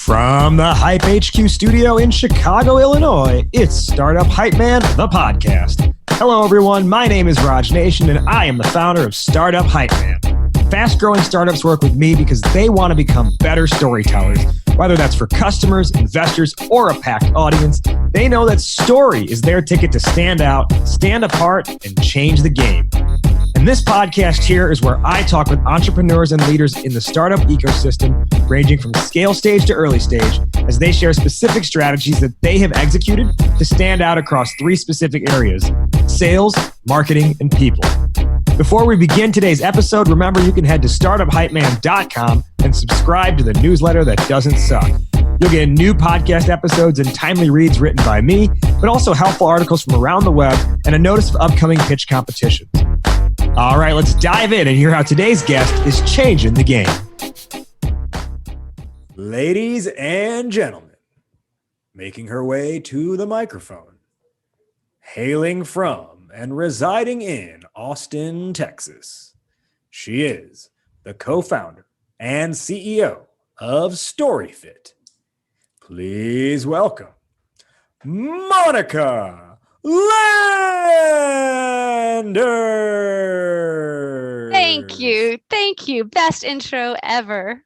From the Hype HQ studio in Chicago, Illinois, it's Startup Hype Man, the podcast. Hello, everyone. My name is Raj Nation, and I am the founder of Startup Hype Man. Fast-growing startups work with me because they want to become better storytellers. Whether that's for customers, investors, or a packed audience, they know that story is their ticket to stand out, stand apart, and change the game. And this podcast here is where I talk with entrepreneurs and leaders in the startup ecosystem, ranging from scale stage to early stage, as they share specific strategies that they have executed to stand out across three specific areas: sales, marketing, and people. Before we begin today's episode, remember you can head to startuphypeman.com and subscribe to the newsletter that doesn't suck. You'll get new podcast episodes and timely reads written by me, but also helpful articles from around the web and a notice of upcoming pitch competitions. All right, let's dive in and hear how today's guest is changing the game. Ladies and gentlemen, making her way to the microphone, hailing from and residing in Austin, Texas, she is the co-founder and CEO of StoryFit. Please welcome Monica Landers. Thank you. Best intro ever.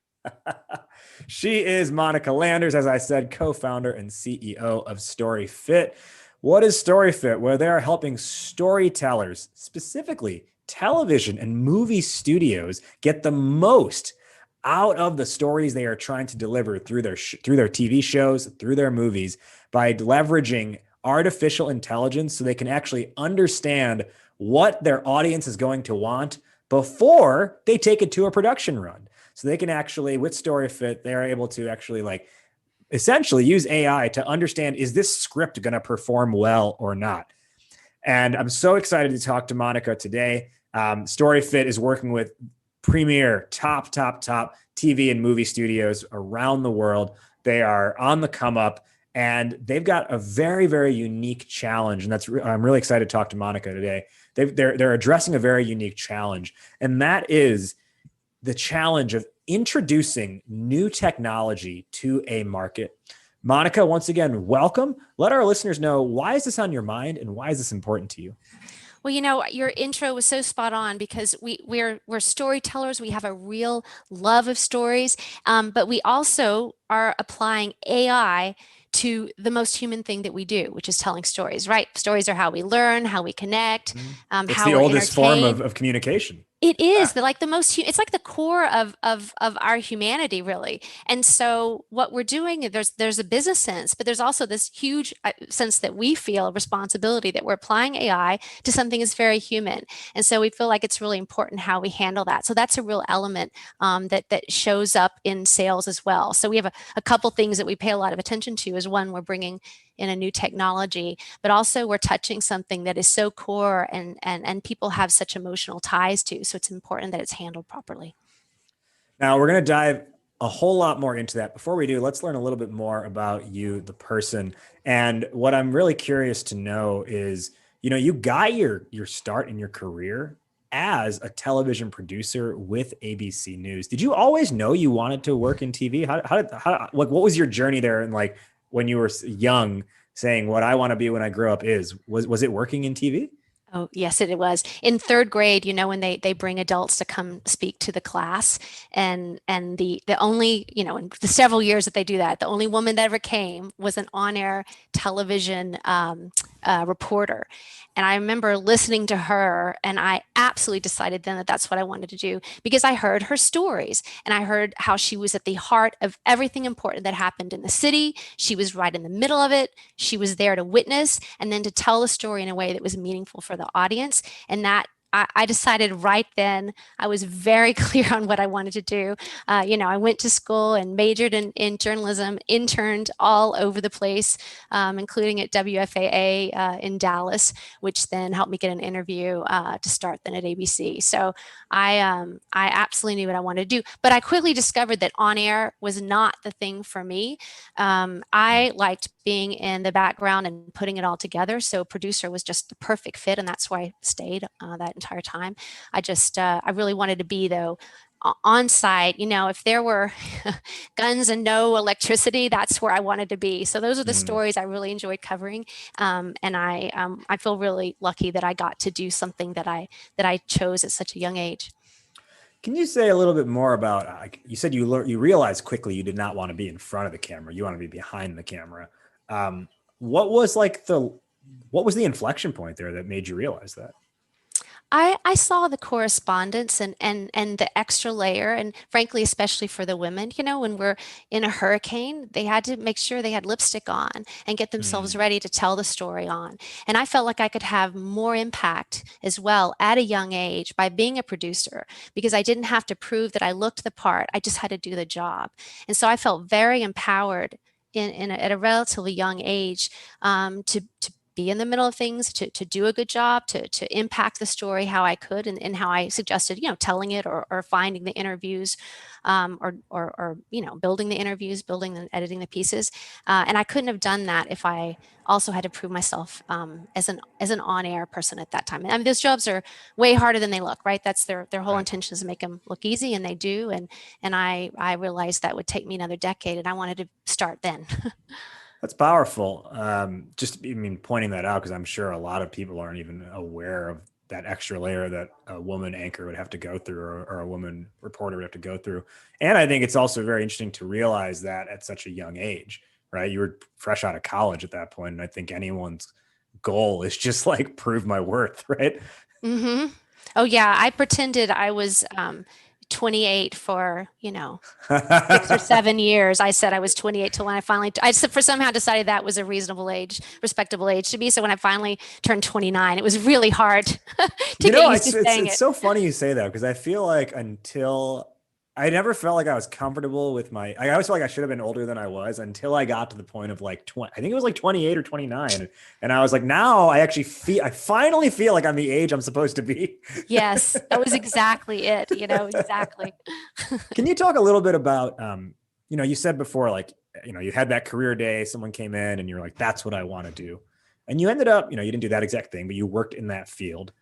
She is Monica Landers, as I said, co-founder and CEO of StoryFit. What is StoryFit? Well, they are helping storytellers, specifically television and movie studios, get the most out of the stories they are trying to deliver through their TV shows, through their movies, by leveraging artificial intelligence so they can actually understand what their audience is going to want before they take it to a production run. So they can actually, with StoryFit, they're able to actually essentially use AI to understand, is this script going to perform well or not? And I'm so excited to talk to Monica today. StoryFit is working with premier top TV and movie studios around the world. They are on the come up, and they've got a very, very unique challenge. And I'm really excited to talk to Monica today. They're addressing a very unique challenge, and that is the challenge of introducing new technology to a market. Monica, once again, welcome. Let our listeners know, why is this on your mind and why is this important to you? Well, your intro was so spot on because we're storytellers. We have a real love of stories, but we also are applying AI to the most human thing that we do, which is telling stories, right? Stories are how we learn, how we connect, It's how the we're oldest form entertained. of communication. It is it's like the core of our humanity, really. And so what we're doing, there's a business sense, but there's also this huge sense that we feel a responsibility that we're applying AI to something that's very human. And so we feel like it's really important how we handle that. So that's a real element that shows up in sales as well. So we have a couple things that we pay a lot of attention to. Is one, we're bringing in a new technology, but also we're touching something that is so core and people have such emotional ties to. So it's important that it's handled properly. Now we're going to dive a whole lot more into that. Before we do, let's learn a little bit more about you, the person. And what I'm really curious to know is, you got your start in your career as a television producer with ABC News. Did you always know you wanted to work in TV? What was your journey there? And when you were young, saying what I want to be when I grow up was it working in TV? Oh, yes, it was. In third grade, when they bring adults to come speak to the class, and the only, in the several years that they do that, the only woman that ever came was an on-air television reporter. And I remember listening to her, and I absolutely decided then that that's what I wanted to do, because I heard her stories and I heard how she was at the heart of everything important that happened in the city. She was right in the middle of it. She was there to witness and then to tell the story in a way that was meaningful for the audience. And that I decided right then, I was very clear on what I wanted to do. I went to school and majored in journalism, interned all over the place, including at WFAA in Dallas, which then helped me get an interview to start then at ABC. So I absolutely knew what I wanted to do, but I quickly discovered that on air was not the thing for me. I liked being in the background and putting it all together. So producer was just the perfect fit, and that's why I stayed that entire time. I really wanted to be, though, on site, if there were guns and no electricity, that's where I wanted to be. So those are the Mm. stories I really enjoyed covering. And I feel really lucky that I got to do something that I chose at such a young age. Can you say a little bit more about, you said you realized quickly you did not want to be in front of the camera. You want to be behind the camera. Um, what was like what was the inflection point there that made you realize that? I saw the correspondence and the extra layer, and frankly, especially for the women, when we're in a hurricane, they had to make sure they had lipstick on and get themselves Mm. ready to tell the story on. And I felt like I could have more impact as well at a young age by being a producer, because I didn't have to prove that I looked the part. I just had to do the job. And so I felt very empowered at a relatively young age, to be in the middle of things, to do a good job, to impact the story how I could, and how I suggested, telling it, or finding the interviews, or building the interviews, building and editing the pieces. And I couldn't have done that if I also had to prove myself, as an on-air person at that time. And I mean, those jobs are way harder than they look, right? That's their whole Right. intention, is to make them look easy, and they do. And I realized that would take me another decade, and I wanted to start then. That's powerful. Just, I mean, pointing that out, because I'm sure a lot of people aren't even aware of that extra layer that a woman anchor would have to go through, or a woman reporter would have to go through. And I think it's also very interesting to realize that at such a young age, right? You were fresh out of college at that point, and I think anyone's goal is just like prove my worth, right? Hmm. Oh yeah, I pretended I was 28 for 6 or 7 years. I said I was 28 till when I for somehow decided that was a reasonable age, respectable age to be. So when I finally turned 29, it was really hard to You get know, used to saying it's it. so funny you say that, because I feel like I never felt like I was comfortable with I always felt like I should have been older than I was, until I got to the point of like 20, I think it was like 28 or 29. And I was like, now I finally feel like I'm the age I'm supposed to be. Yes, that was exactly it. Exactly. Can you talk a little bit about, you said before, like, you had that career day, someone came in and you're like, that's what I want to do. And you ended up, you didn't do that exact thing, but you worked in that field.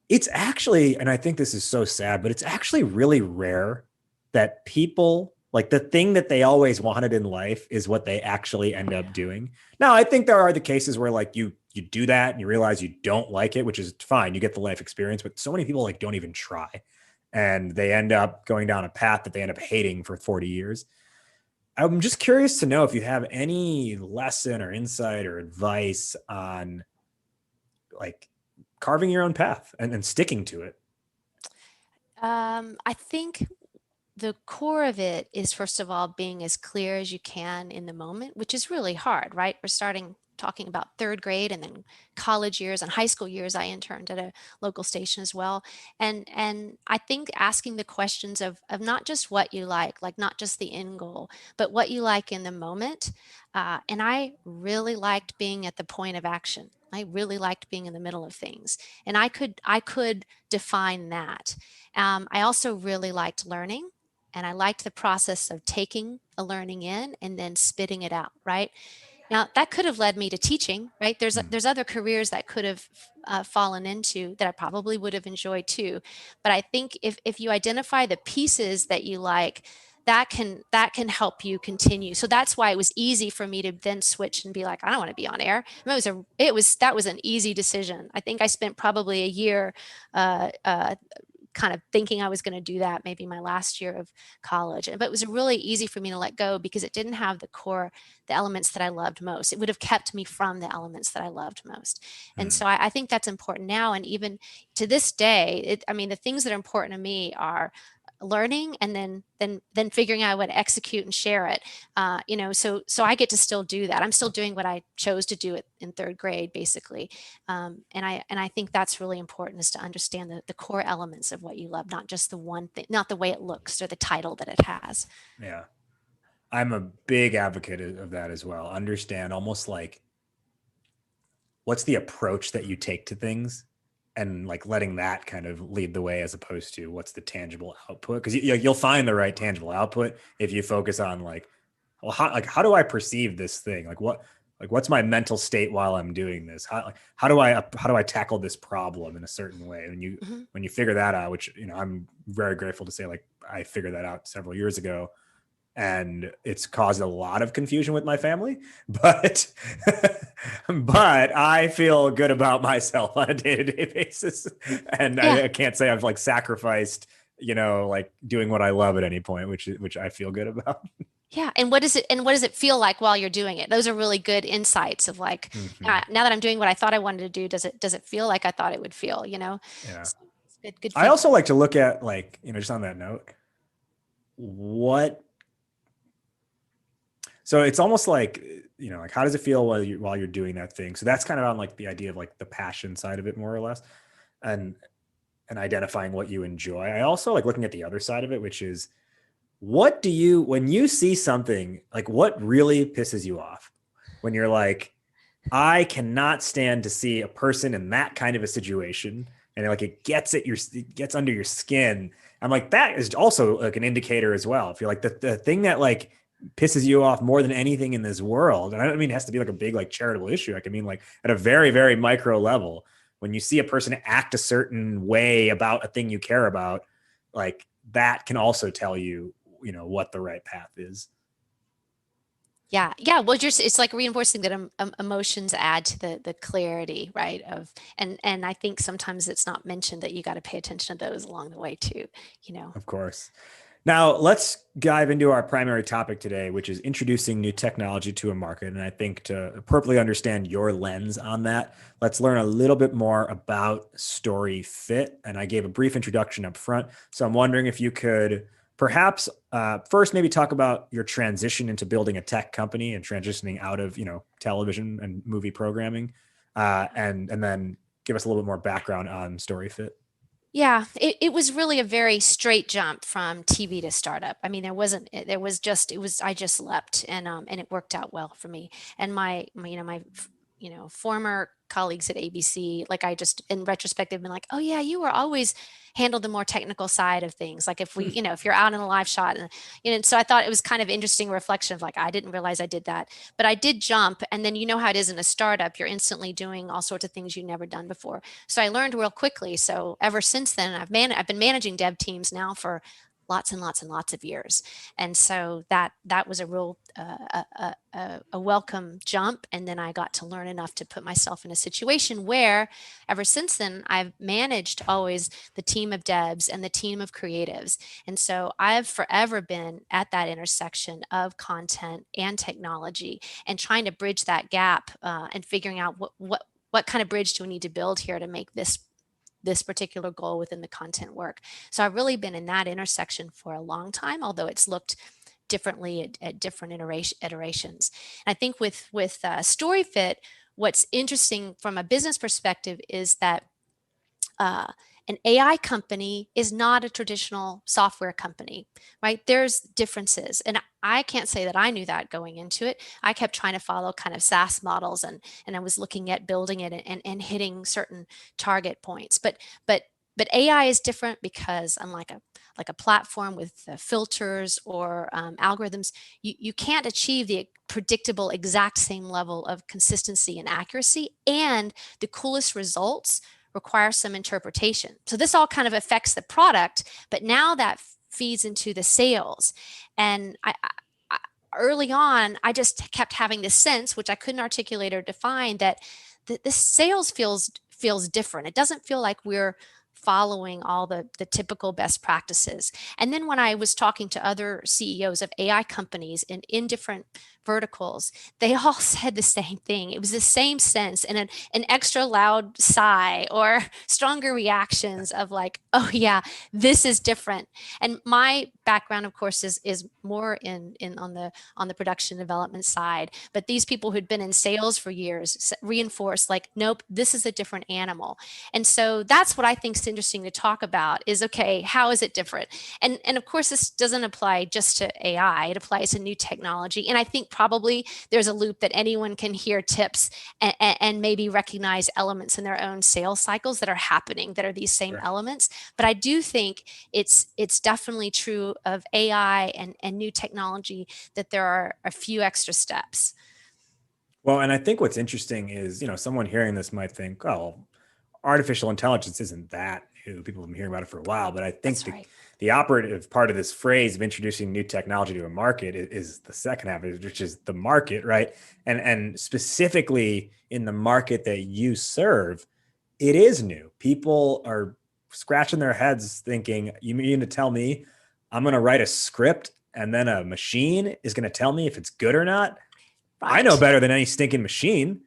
It's actually, and I think this is so sad, but it's actually really rare that people, like, the thing that they always wanted in life is what they actually end up doing. Now, I think there are the cases where like you do that and you realize you don't like it, which is fine. You get the life experience, but so many people like don't even try, and they end up going down a path that they end up hating for 40 years. I'm just curious to know if you have any lesson or insight or advice on, like, carving your own path and sticking to it. I think the core of it is, first of all, being as clear as you can in the moment, which is really hard, right? We're starting talking about third grade, and then college years and high school years. I interned at a local station as well. And I think asking the questions of not just what you like not just the end goal, but what you like in the moment. And I really liked being at the point of action. I really liked being in the middle of things. And I could define that. I also really liked learning, and I liked the process of taking a learning in and then spitting it out, right? Now, that could have led me to teaching, right? Mm. There's other careers that could have fallen into that I probably would have enjoyed too. But I think if you identify the pieces that you like, that can help you continue. So that's why it was easy for me to then switch and be like, I don't want to be on air. That was an easy decision. I think I spent probably a year kind of thinking I was going to do that, maybe my last year of college. But it was really easy for me to let go, because it didn't have the elements that I loved most. It would have kept me from the elements that I loved most. And Mm. so I think that's important now. And even to this day, I mean, the things that are important to me are learning, and then figuring out how to execute and share it. So I get to still do that. I'm still doing what I chose to do it in third grade, basically. And I think that's really important, is to understand the core elements of what you love, not just the one thing, not the way it looks or the title that it has. Yeah. I'm a big advocate of that as well. Understand almost like what's the approach that you take to things, and like letting that kind of lead the way, as opposed to what's the tangible output. Because you'll find the right tangible output if you focus on like, well, how do I perceive this thing? Like, Like, what's my mental state while I'm doing this? How do I tackle this problem in a certain way? Mhm. When you figure that out, which, I'm very grateful to say, like, I figured that out several years ago, and it's caused a lot of confusion with my family, but but I feel good about myself on a day-to-day basis, and Yeah. I can't say I've like sacrificed, like doing what I love at any point, which I feel good about. Yeah. And what does it feel like while you're doing it? Those are really good insights of like, Mhm. now that I'm doing what I thought I wanted to do, does it feel like I thought it would feel, Yeah. So it's good I feedback. also like to look at, like, just on that note, what so it's almost like, like, how does it feel while you're doing that thing? So that's kind of on like the idea of like the passion side of it, more or less. And identifying what you enjoy. I also like looking at the other side of it, which is, when you see something, like, what really pisses you off when you're like, I cannot stand to see a person in that kind of a situation, and like it gets under your skin. I'm like, that is also like an indicator as well. If you're like, the thing that like pisses you off more than anything in this world, and I don't mean it has to be like a big like charitable issue. I can mean like at a very, very micro level, when you see a person act a certain way about a thing you care about, like, that can also tell you, what the right path is. Yeah. Yeah. Well, it's like reinforcing that emotions add to the clarity, right? And I think sometimes it's not mentioned that you got to pay attention to those along the way too, you know. Of course. Now, let's dive into our primary topic today, which is introducing new technology to a market. And I think to appropriately understand your lens on that, let's learn a little bit more about StoryFit. And I gave a brief introduction up front. So I'm wondering if you could perhaps first maybe talk about your transition into building a tech company and transitioning out of, television and movie programming, and then give us a little bit more background on StoryFit. Yeah, it was really a very straight jump from TV to startup. I mean, there was just, I just leapt and it worked out well for me. And my former colleagues at ABC, like I just, in retrospective, been like, oh yeah, you were always handled the more technical side of things. Like if if you're out in a live shot and so I thought it was kind of interesting reflection of like, I didn't realize I did that, but I did jump. And then you know how it is in a startup, you're instantly doing all sorts of things you've never done before. So I learned real quickly. So ever since then, I've been managing dev teams now for lots and lots and lots of years, and so that was a real a welcome jump. And then I got to learn enough to put myself in a situation where, ever since then, I've managed always the team of devs and the team of creatives, and so I've forever been at that intersection of content and technology and trying to bridge that gap and figuring out what kind of bridge do we need to build here to make this particular goal within the content work. So I've really been in that intersection for a long time, although it's looked differently at different iterations. And I think with StoryFit, what's interesting from a business perspective is that uh, an AI company is not a traditional software company, right? There's differences. And I can't say that I knew that going into it. I kept trying to follow kind of SaaS models and I was looking at building it and hitting certain target points. But AI is different because unlike a platform with filters or algorithms, you can't achieve the predictable exact same level of consistency and accuracy. And the coolest results require some interpretation. So this all kind of affects the product, but now that feeds into the sales. And early on, I just kept having this sense, which I couldn't articulate or define, that the sales feels different. It doesn't feel like we're following all the typical best practices. And then when I was talking to other CEOs of AI companies in different verticals, they all said the same thing. It was the same sense and an extra loud sigh or stronger reactions of like, oh yeah, this is different. And my background, of course, is more in on the production development side. But these people who'd been in sales for years reinforced like, nope, this is a different animal. And so that's what I think is interesting to talk about is, okay, how is it different? And of course, this doesn't apply just to AI. It applies to new technology. And I think probably there's a loop that anyone can hear tips and maybe recognize elements in their own sales cycles that are happening that are these same Sure. elements. But I do think it's definitely true of AI and new technology that there are a few extra steps. Well, and I think what's interesting is, someone hearing this might think, oh, artificial intelligence isn't that new. People have been hearing about it for a while, but I think That's the right. the operative part of this phrase of introducing new technology to a market is the second half, which is the market, right? And specifically in the market that you serve, it is new. People are scratching their heads thinking, you mean to tell me I'm going to write a script and then a machine is going to tell me if it's good or not? I know Right. better than any stinking machine.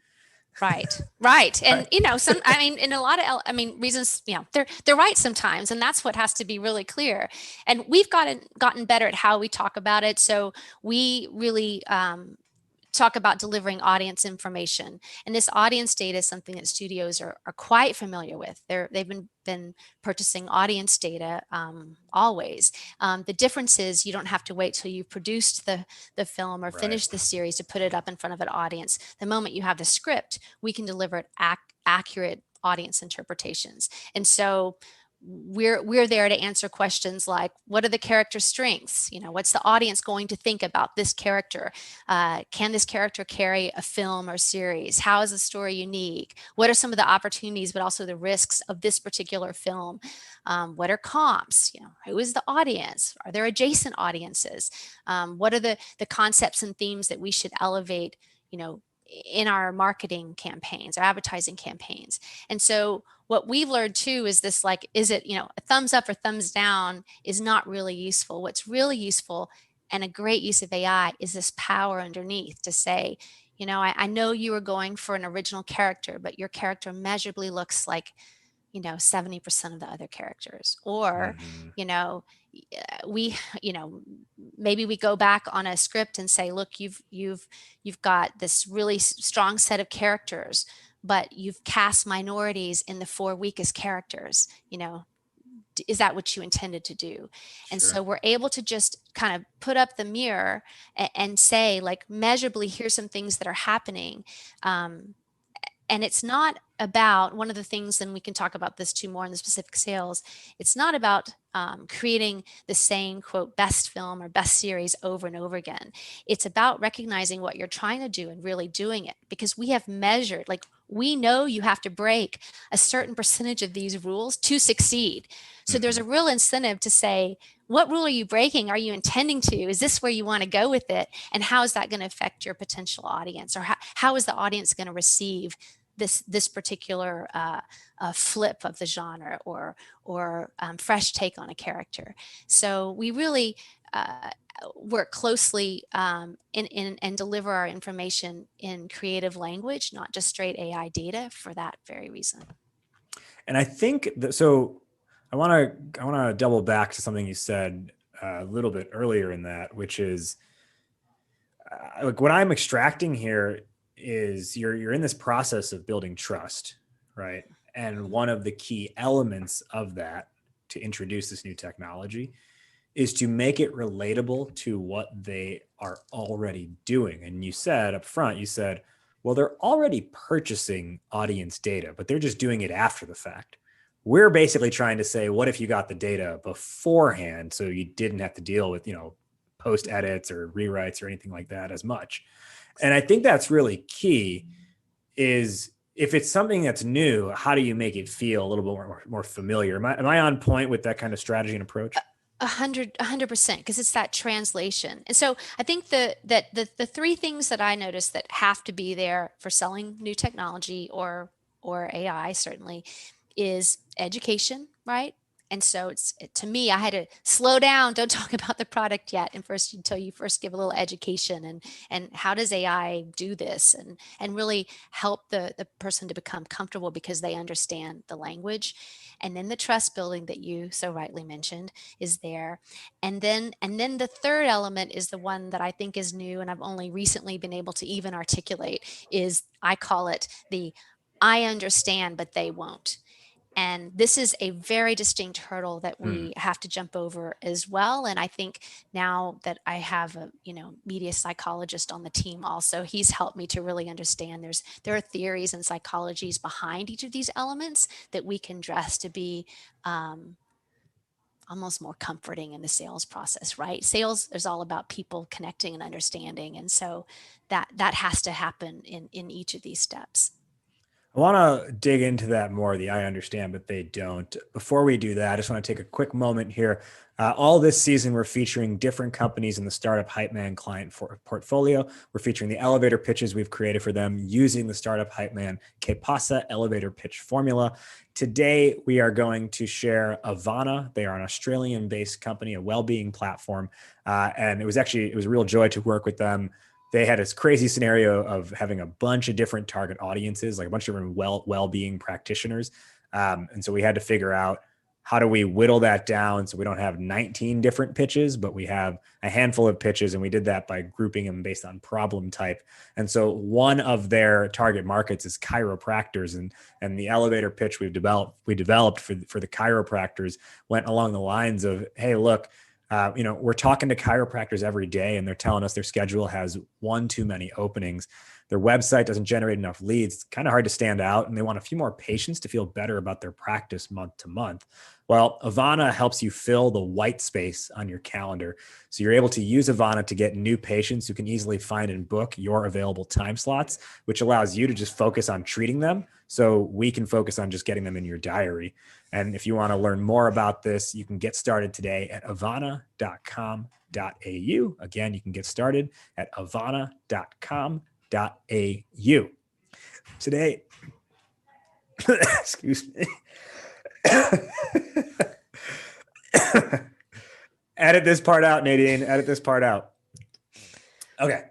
Right. Right. And Right. I mean, in a lot of, reasons, they're right sometimes. And that's what has to be really clear. And we've gotten better at how we talk about it. So we really, talk about delivering audience information. And this audience data is something that studios are quite familiar with. They've been purchasing audience data always. The difference is you don't have to wait till you've produced the film or Right. finished the series to put it up in front of an audience. The moment you have the script, we can deliver it accurate audience interpretations. And so we're there to answer questions like, what are the character strengths? What's the audience going to think about this character? Can this character carry a film or series? How is the story unique? What are some of the opportunities, but also the risks of this particular film? What are comps? Who is the audience? Are there adjacent audiences? What are the concepts and themes that we should elevate? In our marketing campaigns, our advertising campaigns. And so what we've learned too is this, like, is it, a thumbs up or thumbs down is not really useful. What's really useful and a great use of AI is this power underneath to say, I know you were going for an original character, but your character measurably looks like 70% of the other characters. Or Mm-hmm. you know we maybe we go back on a script and say, look, you've got this really strong set of characters, but you've cast minorities in the four weakest characters. Is that what you intended to do? And Sure. so we're able to just kind of put up the mirror and say, like, measurably, here's some things that are happening. And it's not about, one of the things, and we can talk about this too more in the specific sales, it's not about creating the same, quote, best film or best series over and over again. It's about recognizing what you're trying to do and really doing it, because we have measured, like, we know you have to break a certain percentage of these rules to succeed. So there's Mm-hmm. a real incentive to say, what rule are you breaking? Are you intending to? Is this where you want to go with it? And how is that going to affect your potential audience? Or how is the audience going to receive this particular flip of the genre, or fresh take on a character? So we really work closely and deliver our information in creative language, not just straight AI data, for that very reason. And I think that, so I want to double back to something you said a little bit earlier in that, which is like what I'm extracting here is you're in this process of building trust, right? And Mhm. one of the key elements of that to introduce this new technology is to make it relatable to what they are already doing. And you said up front, you said, well, they're already purchasing audience data, but they're just doing it after the fact. We're basically trying to say, what if you got the data beforehand so you didn't have to deal with, post edits or rewrites or anything like that as much? And I think that's really key, is if it's something that's new, how do you make it feel a little bit more familiar? Am I on point with that kind of strategy and approach? 100%, because it's that translation. And so I think the three things that I notice that have to be there for selling new technology, or AI certainly, is education, right? And so to me, I had to slow down. Don't talk about the product yet, and first, until you first give a little education, and how does AI do this, and really help the person to become comfortable because they understand the language. And then the trust building that you so rightly mentioned is there. And then the third element is the one that I think is new, and I've only recently been able to even articulate, is, I call it the I understand, but they won't. And this is a very distinct hurdle that Hmm. we have to jump over as well. And I think now that I have a media psychologist on the team also, he's helped me to really understand there are theories and psychologies behind each of these elements that we can dress to be almost more comforting in the sales process, right? Sales is all about people connecting and understanding. And so that has to happen in each of these steps. I want to dig into that more, the I understand, but they don't. Before we do that, I just want to take a quick moment here. All this season, we're featuring different companies in the Startup Hype Man client portfolio. We're featuring the elevator pitches we've created for them using the Startup Hype Man Que Pasa elevator pitch formula. Today, we are going to share Avana. They are an Australian-based company, a well-being platform. And it was a real joy to work with them. They had this crazy scenario of having a bunch of different target audiences, like a bunch of different well-being practitioners. And so we had to figure out, how do we whittle that down so we don't have 19 different pitches, but we have a handful of pitches. And we did that by grouping them based on problem type. And so one of their target markets is chiropractors. And the elevator pitch we developed for the chiropractors went along the lines of, hey, look, we're talking to chiropractors every day, and they're telling us their schedule has one too many openings. Their website doesn't generate enough leads. It's kind of hard to stand out, and they want a few more patients to feel better about their practice month to month. Well, Avana helps you fill the white space on your calendar. So you're able to use Avana to get new patients who can easily find and book your available time slots, which allows you to just focus on treating them, so we can focus on just getting them in your diary. And if you want to learn more about this, you can get started today at avana.com.au. Again, you can get started at avana.com.au. Today, excuse me. Edit this part out, Nadine. Edit this part out. Okay.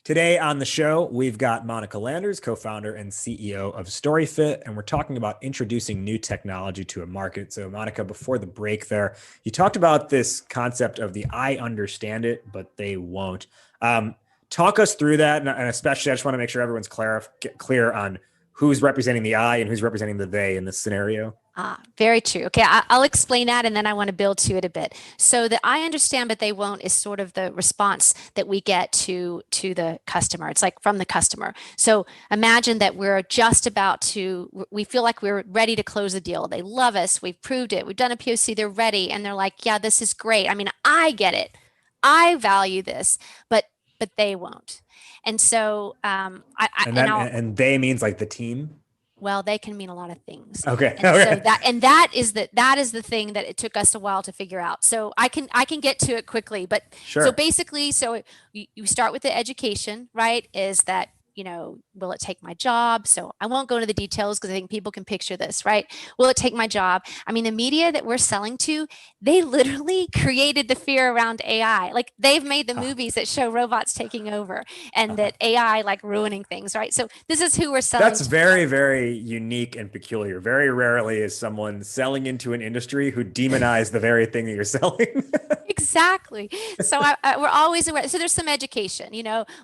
Today on the show, we've got Monica Landers, co-founder and CEO of StoryFit, and we're talking about introducing new technology to a market. So Monica, before the break there, you talked about this concept of the I understand it, but they won't. Talk us through that, and especially I just want to make sure everyone's clear on who's representing the I and who's representing the they in this scenario. Very true. Okay, I'll explain that, and then I want to build to it a bit. So the I understand, but they won't is sort of the response that we get to the customer. It's like from the customer. So imagine that we feel like we're ready to close the deal. They love us. We've proved it. We've done a POC. They're ready, and they're like, yeah, this is great. I mean, I get it. I value this, but they won't. And so and they means like the team. Well, they can mean a lot of things. Okay. And so that is the thing that it took us a while to figure out. So I can get to it quickly, but sure. So basically, you start with the education, right? Is that, will it take my job? So I won't go into the details because I think people can picture this, right? Will it take my job? I mean, the media that we're selling to, they literally created the fear around AI. Like they've made the movies that show robots taking over and that AI like ruining things, right? So this is who we're selling. That's very, very unique and peculiar. Very rarely is someone selling into an industry who demonize the very thing that you're selling. Exactly. So we're always aware. So there's some education,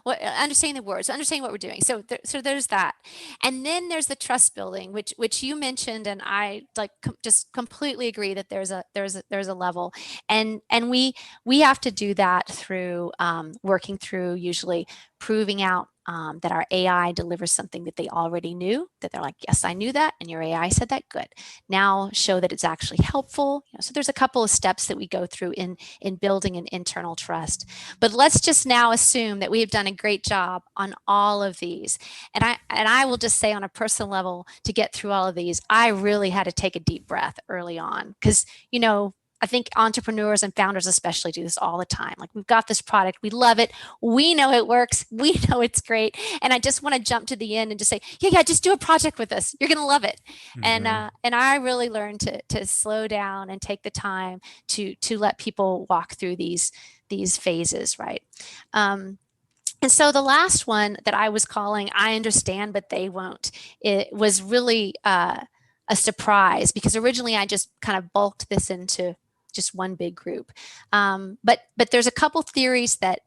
understanding the words, understanding what we're doing. So there's that, and then there's the trust building, which you mentioned, and I just completely agree that there's a level, and we have to do that through working through usually proving out that our AI delivers something that they already knew, that they're like, yes, I knew that. And your AI said that. Good. Now show that it's actually helpful. So there's a couple of steps that we go through in building an internal trust. But let's just now assume that we have done a great job on all of these. And I will just say on a personal level, to get through all of these, I really had to take a deep breath early on because, I think entrepreneurs and founders especially do this all the time. Like we've got this product, we love it, we know it works, we know it's great, and I just want to jump to the end and just say, yeah, just do a project with us. You're gonna love it. Mm-hmm. And I really learned to slow down and take the time to let people walk through these phases, right? And so the last one that I was calling "I understand, but they won't," it was really a surprise because originally I just kind of bulked this into just one big group. But there's a couple theories that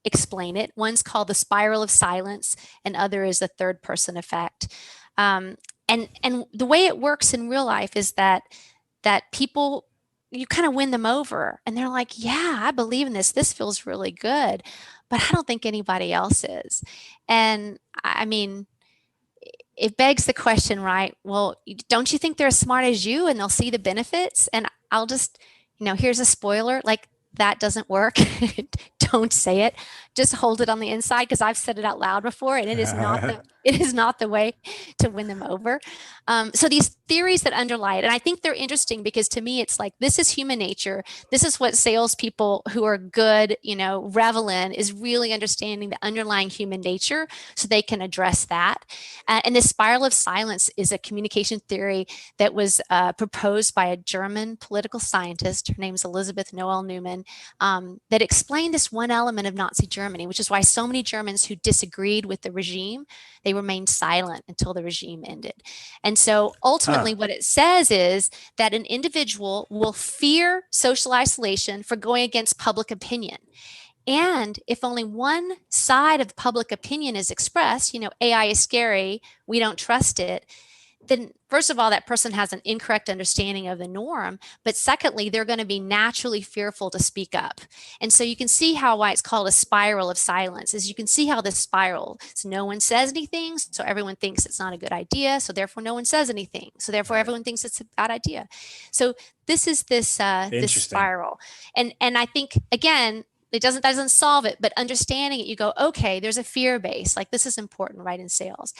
explain it. One's called the spiral of silence, and other is the third person effect. And the way it works in real life is that people, you kind of win them over and they're like, yeah, I believe in this. This feels really good, but I don't think anybody else is. And I mean, it begs the question, right? Well, don't you think they're as smart as you and they'll see the benefits? And I'll just, here's a spoiler, like that doesn't work. Don't say it. Just hold it on the inside, because I've said it out loud before, and it is not the way to win them over. So these theories that underlie it, and I think they're interesting because to me, it's like, this is human nature. This is what salespeople who are good, revel in, is really understanding the underlying human nature so they can address that. And the spiral of silence is a communication theory that was proposed by a German political scientist. Her name is Elizabeth Noel Newman, that explained this one element of Nazi Germany, which is why so many Germans who disagreed with the regime, they remained silent until the regime ended. And so ultimately what it says is that an individual will fear social isolation for going against public opinion. And if only one side of public opinion is expressed, AI is scary, we don't trust it, then first of all, that person has an incorrect understanding of the norm. But secondly, they're going to be naturally fearful to speak up. And so you can see why it's called a spiral of silence, is you can see how this spiral, so no one says anything, so everyone thinks it's not a good idea. So therefore no one says anything. So therefore everyone thinks it's a bad idea. So this is this spiral. And I think, again, that doesn't solve it, but understanding it, you go, okay, there's a fear base. Like, this is important, right, in sales.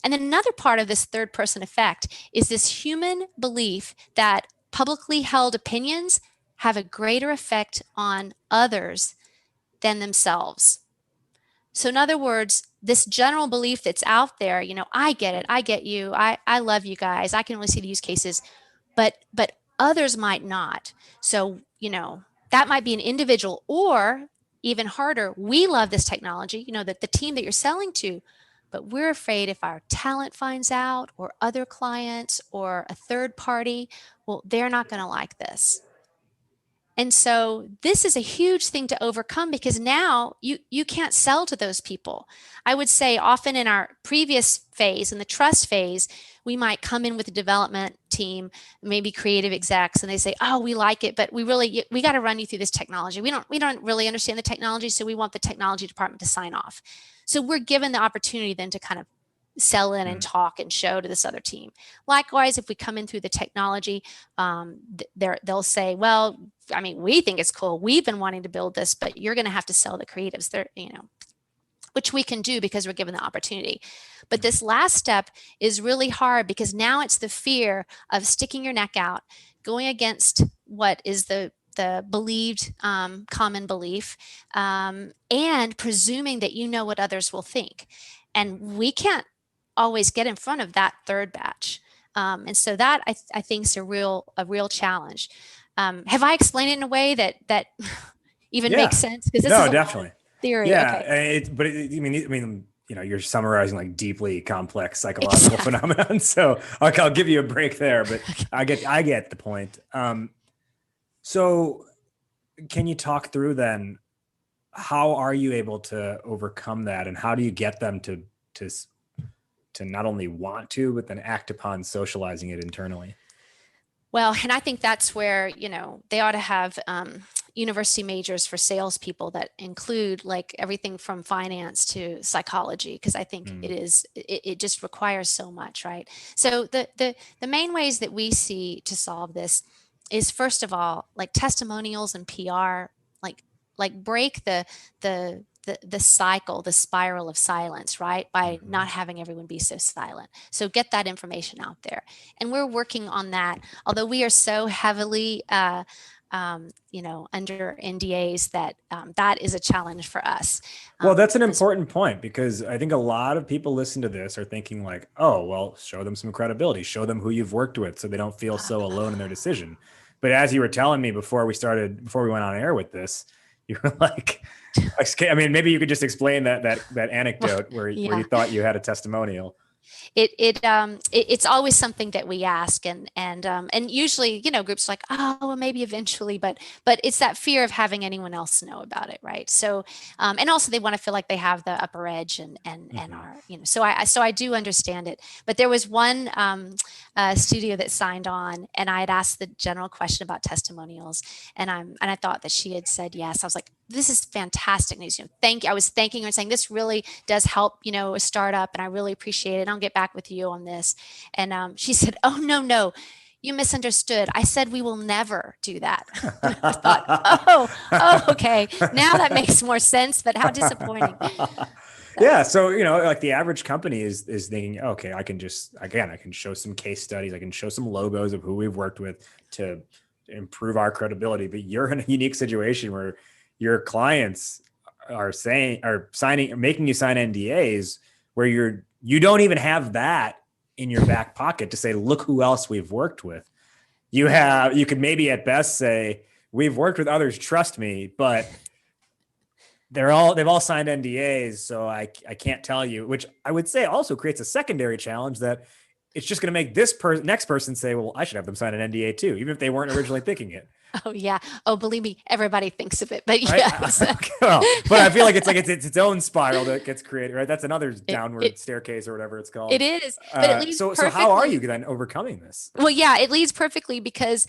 And then another part of this third person effect is this human belief that publicly held opinions have a greater effect on others than themselves. So in other words, this general belief that's out there, I get it, I get you, I love you guys, I can really see the use cases, but others might not. So, that might be an individual, or even harder, we love this technology, that the team that you're selling to, but we're afraid if our talent finds out, or other clients, or a third party, well, they're not going to like this. And so this is a huge thing to overcome, because now you can't sell to those people. I would say often in our previous phase, in the trust phase, we might come in with a development team, maybe creative execs, and they say, oh, we like it, but we got to run you through this technology. We don't really understand the technology, so we want the technology department to sign off. So we're given the opportunity then to kind of sell in and talk and show to this other team. Likewise, if we come in through the technology, they'll say, well, I mean, we think it's cool. We've been wanting to build this, but you're going to have to sell the creatives there, which we can do because we're given the opportunity. But this last step is really hard, because now it's the fear of sticking your neck out, going against what is the believed common belief, and presuming that you know what others will think. And we can't always get in front of that third batch. And so that I think is a real challenge. Have I explained it in a way that even makes sense? Because this is definitely theory. Yeah, okay. I mean, you're summarizing like deeply complex psychological phenomenon. So I'll give you a break there, but I get the point. So can you talk through then, how are you able to overcome that, and how do you get them to not only want to, but then act upon socializing it internally? Well, and I think that's where, they ought to have university majors for salespeople that include like everything from finance to psychology, because I think it just requires so much, right? So the main ways that we see to solve this is, first of all, like testimonials and PR, like break the cycle, the spiral of silence, right? By not having everyone be so silent. So get that information out there. And we're working on that, although we are so heavily, under NDAs that that is a challenge for us. Well, that's an important point, because I think a lot of people listen to this are thinking like, oh, well, show them some credibility, show them who you've worked with so they don't feel so alone in their decision. But as you were telling me before we went on air with this, you were like, I mean, maybe you could just explain that anecdote where you thought you had a testimonial. It's always something that we ask, and usually, groups are like, oh, well, maybe eventually, but it's that fear of having anyone else know about it, right? So, and also they want to feel like they have the upper edge and are, so I do understand it. But there was one studio that signed on, and I had asked the general question about testimonials, and I thought that she had said yes. I was like, this is fantastic news. Thank you. I was thanking her and saying, this really does help, a startup, and I really appreciate it. I'll get back with you on this. And she said, oh, no, no, you misunderstood. I said, we will never do that. And I thought, oh, okay. Now that makes more sense, but how disappointing. Yeah. So, like the average company is thinking, okay, I can show some case studies. I can show some logos of who we've worked with to improve our credibility. But you're in a unique situation where your clients are making you sign NDAs where you don't even have that in your back pocket to say, look who else we've worked with. You could maybe at best say, we've worked with others, trust me, but they've all signed NDAs, so I can't tell you, which I would say also creates a secondary challenge that it's just going to make this next person say, well, I should have them sign an NDA too, even if they weren't originally thinking it. Oh yeah. Oh, believe me, everybody thinks of it, but right? yes. Well, but I feel like it's its own spiral that gets created, right? That's another downward staircase or whatever it's called. It is, but it leads so perfectly. So how are you then overcoming this? Well, yeah, it leads perfectly because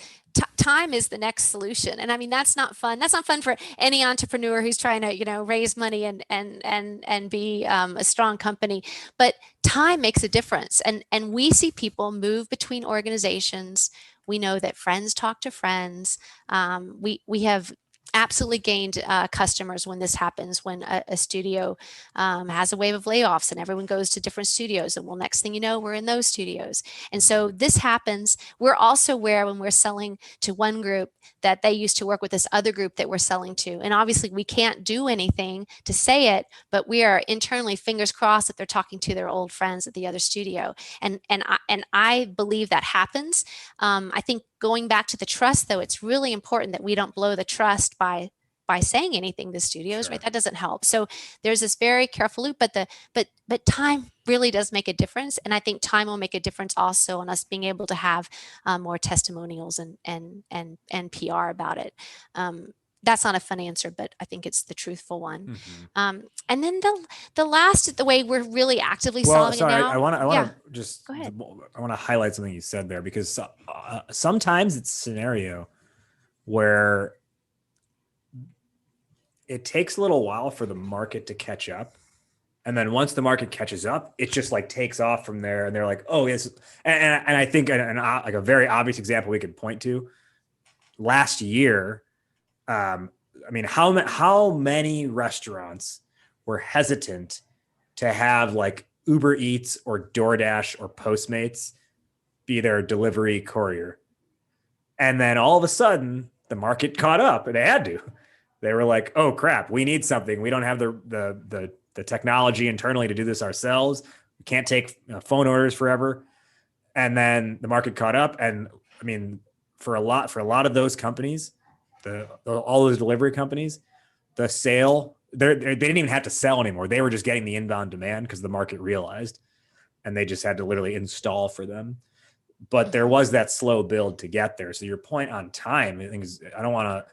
time is the next solution. And I mean, that's not fun. That's not fun for any entrepreneur who's trying to, raise money and be a strong company. But time makes a difference. And we see people move between organizations. We know that friends talk to friends. We have absolutely gained customers when this happens, when a studio has a wave of layoffs and everyone goes to different studios, and well, next thing you know, we're in those studios. And so this happens. We're also aware when we're selling to one group that they used to work with this other group that we're selling to, and obviously we can't do anything to say it, but we are internally fingers crossed that they're talking to their old friends at the other studio. And I believe that happens. I think going back to the trust, though, it's really important that we don't blow the trust by saying anything to studios, Sure. right? That doesn't help. So there's this very careful loop, but time really does make a difference. And I think time will make a difference also on us being able to have more testimonials and PR about it. That's not a fun answer, but I think it's the truthful one. Mm-hmm. And then the last, the way we're really actively solving it now. I want to just, go ahead. I want to highlight something you said there, because sometimes it's a scenario where it takes a little while for the market to catch up. And then once the market catches up, it just like takes off from there. And they're like, oh, yes. And I think like a very obvious example we could point to last year. I mean, how many restaurants were hesitant to have like Uber Eats or DoorDash or Postmates be their delivery courier? And then all of a sudden the market caught up and they had to. They were like, oh crap, we need something. We don't have the technology internally to do this ourselves. We can't take phone orders forever. And then the market caught up. And I mean, for a lot of those companies, all those delivery companies, the sale, they didn't even have to sell anymore. They were just getting the inbound demand because the market realized, and they just had to literally install for them. But there was that slow build to get there. So your point on time, I think I don't want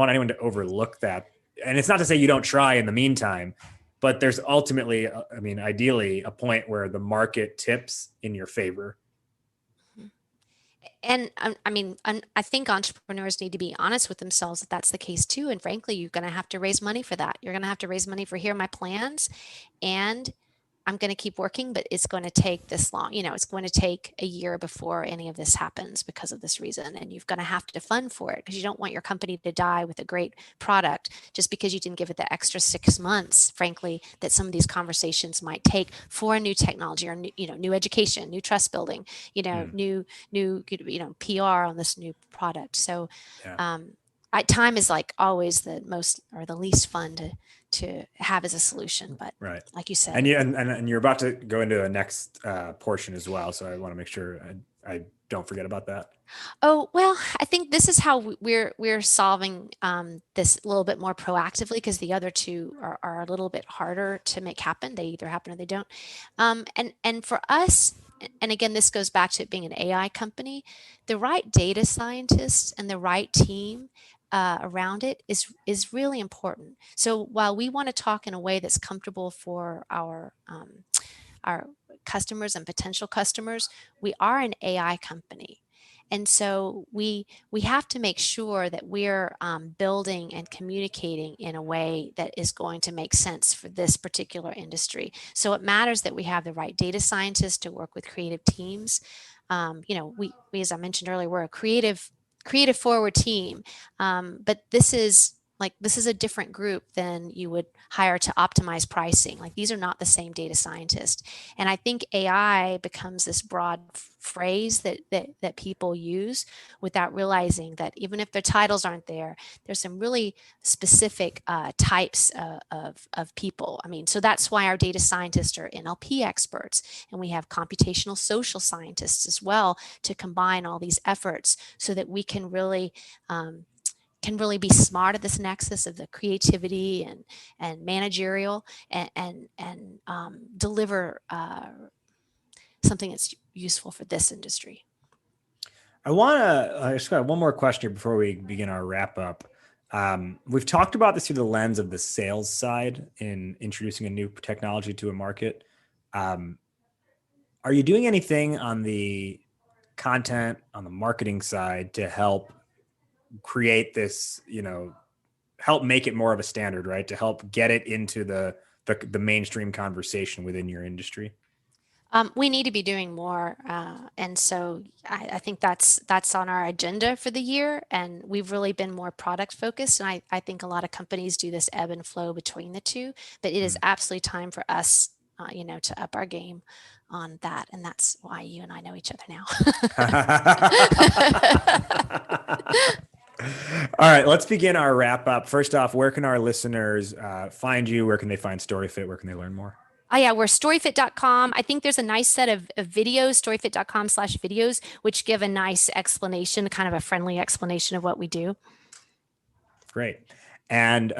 anyone to overlook that. And it's not to say you don't try in the meantime, but there's ultimately, I mean, ideally a point where the market tips in your favor. And I think entrepreneurs need to be honest with themselves that that's the case too. And frankly, you're going to have to raise money for that. You're going to have to raise money for, here are my plans, and I'm going to keep working, but it's going to take this long. It's going to take a year before any of this happens because of this reason. And you're going to have to fund for it, because you don't want your company to die with a great product just because you didn't give it the extra 6 months, frankly, that some of these conversations might take for a new technology or new education, new trust building, new PR on this new product. So Yeah. Time is like always the most or the least fun to have as a solution, but right, like you said, and you're about to go into the next portion as well, so I want to make sure I don't forget about that. Oh, well, I think this is how we're solving this a little bit more proactively, because the other two are a little bit harder to make happen. They either happen or they don't. And for us, and again, this goes back to it being an AI company, the right data scientists and the right team around it is really important. So while we want to talk in a way that's comfortable for our customers and potential customers, we are an AI company. And so we have to make sure that we're building and communicating in a way that is going to make sense for this particular industry. So it matters that we have the right data scientists to work with creative teams. We, as I mentioned earlier, we're a creative forward team, but this is a different group than you would hire to optimize pricing. Like, these are not the same data scientists. And I think AI becomes this broad phrase that people use without realizing that even if their titles aren't there, there's some really specific types of people. I mean, so that's why our data scientists are NLP experts, and we have computational social scientists as well to combine all these efforts so that we can really be smart at this nexus of the creativity and managerial and deliver something that's useful for this industry. I just got one more question here before we begin our wrap up. We've talked about this through the lens of the sales side in introducing a new technology to a market. Are you doing anything on the content, on the marketing side to help create this, help make it more of a standard, right? To help get it into the mainstream conversation within your industry? We need to be doing more, and so I think that's on our agenda for the year. And we've really been more product focused, and I think a lot of companies do this ebb and flow between the two. But it is absolutely time for us, to up our game on that, and that's why you and I know each other now. All right, let's begin our wrap up. First off, where can our listeners find you? Where can they find StoryFit? Where can they learn more? Oh, yeah, we're storyfit.com. I think there's a nice set of videos, storyfit.com/videos, which give a nice explanation, kind of a friendly explanation of what we do. Great. And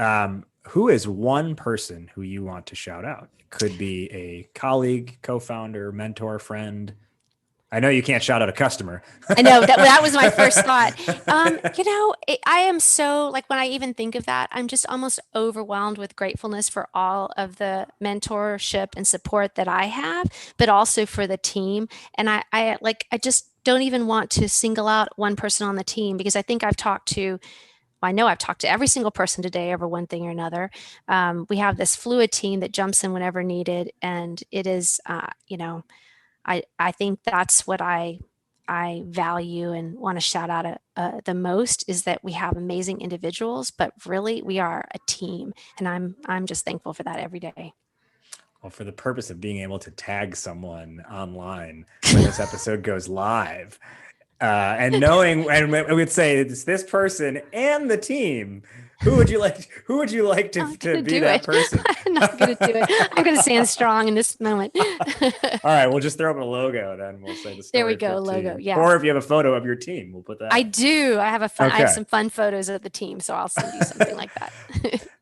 who is one person who you want to shout out? It could be a colleague, co-founder, mentor, friend. I know you can't shout out a customer. I know that was my first thought. I am so, like, when I even think of that, I'm just almost overwhelmed with gratefulness for all of the mentorship and support that I have, but also for the team. And I just don't even want to single out one person on the team, because I think I know I've talked to every single person today over one thing or another. We have this fluid team that jumps in whenever needed. And it is, I think that's what I value and want to shout out the most, is that we have amazing individuals, but really we are a team, and I'm just thankful for that every day. Well, for the purpose of being able to tag someone online when this episode goes live, and knowing, and we would say it's this person and the team. Who would you like to be that person? I'm not going to do it. I'm going to stand strong in this moment. All right, we'll just throw up a logo, then we'll say the There we go, StoryFit logo. team. Yeah. Or if you have a photo of your team, we'll put that. I do. I have Okay. I have some fun photos of the team, so I'll send you something like that.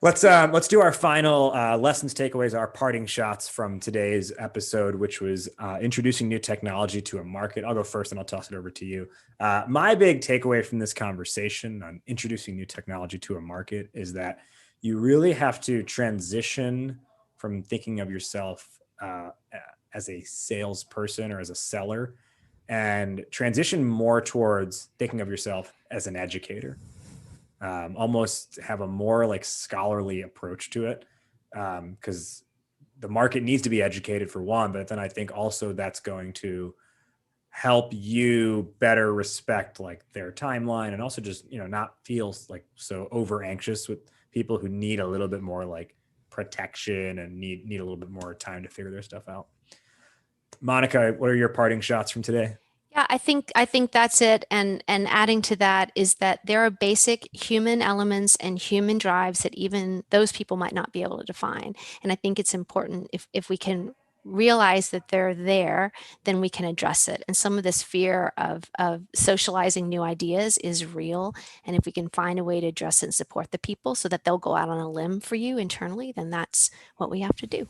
Let's do our final lessons, takeaways, our parting shots from today's episode, which was introducing new technology to a market. I'll go first, and I'll toss it over to you. My big takeaway from this conversation on introducing new technology to a market is that you really have to transition from thinking of yourself as a salesperson or as a seller, and transition more towards thinking of yourself as an educator. Almost have a more like scholarly approach to it, because the market needs to be educated for one, but then I think also that's going to help you better respect like their timeline, and also just, not feel like so over anxious with people who need a little bit more like protection and need a little bit more time to figure their stuff out. Monica, what are your parting shots from today? Yeah, I think that's it. And adding to that is that there are basic human elements and human drives that even those people might not be able to define. And I think it's important, if we can realize that they're there, then we can address it. And some of this fear of socializing new ideas is real. And if we can find a way to address it and support the people so that they'll go out on a limb for you internally, then that's what we have to do.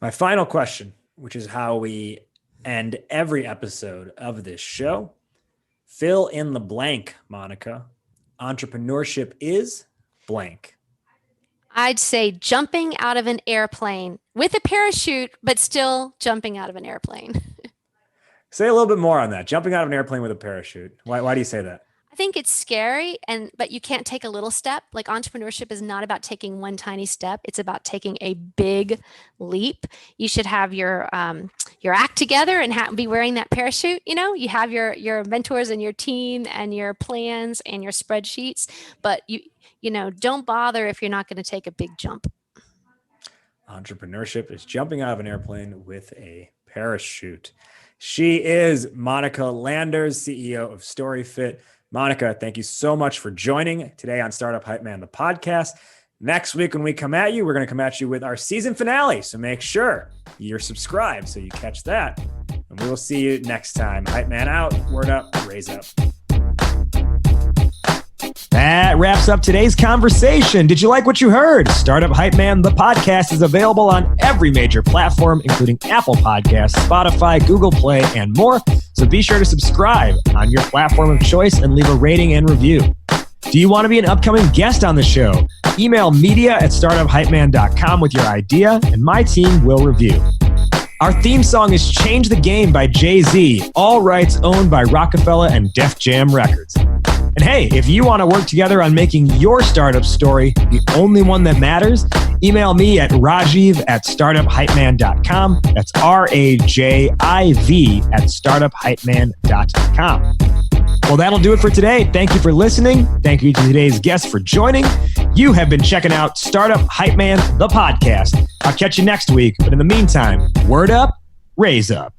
My final question, which is how we end every episode of this show. Fill in the blank, Monica. Entrepreneurship is blank. I'd say jumping out of an airplane with a parachute, but still jumping out of an airplane. Say a little bit more on that. Jumping out of an airplane with a parachute. Why do you say that? I think it's scary, but you can't take a little step. Like, entrepreneurship is not about taking one tiny step. It's about taking a big leap. You should have your act together and be wearing that parachute. You have your mentors and your team and your plans and your spreadsheets, but don't bother if you're not going to take a big jump. Entrepreneurship is jumping out of an airplane with a parachute. She is Monica Landers, CEO of StoryFit. Monica, thank you so much for joining today on Startup Hype Man, the podcast. Next week, when we come at you, we're going to come at you with our season finale. So make sure you're subscribed so you catch that. And we will see you next time. Hype Man out, word up, raise up. That wraps up today's conversation. Did you like what you heard? Startup Hype Man, the podcast, is available on every major platform, including Apple Podcasts, Spotify, Google Play, and more. So be sure to subscribe on your platform of choice and leave a rating and review. Do you want to be an upcoming guest on the show? Email media@startuphypeman.com with your idea, and my team will review. Our theme song is Change the Game by Jay-Z, all rights owned by Rockefeller and Def Jam Records. And hey, if you want to work together on making your startup story the only one that matters, email me at rajiv@startuphypeman.com. That's RAJIV@startuphypeman.com. Well, that'll do it for today. Thank you for listening. Thank you to today's guests for joining. You have been checking out Startup Hype Man, the podcast. I'll catch you next week. But in the meantime, word up, raise up.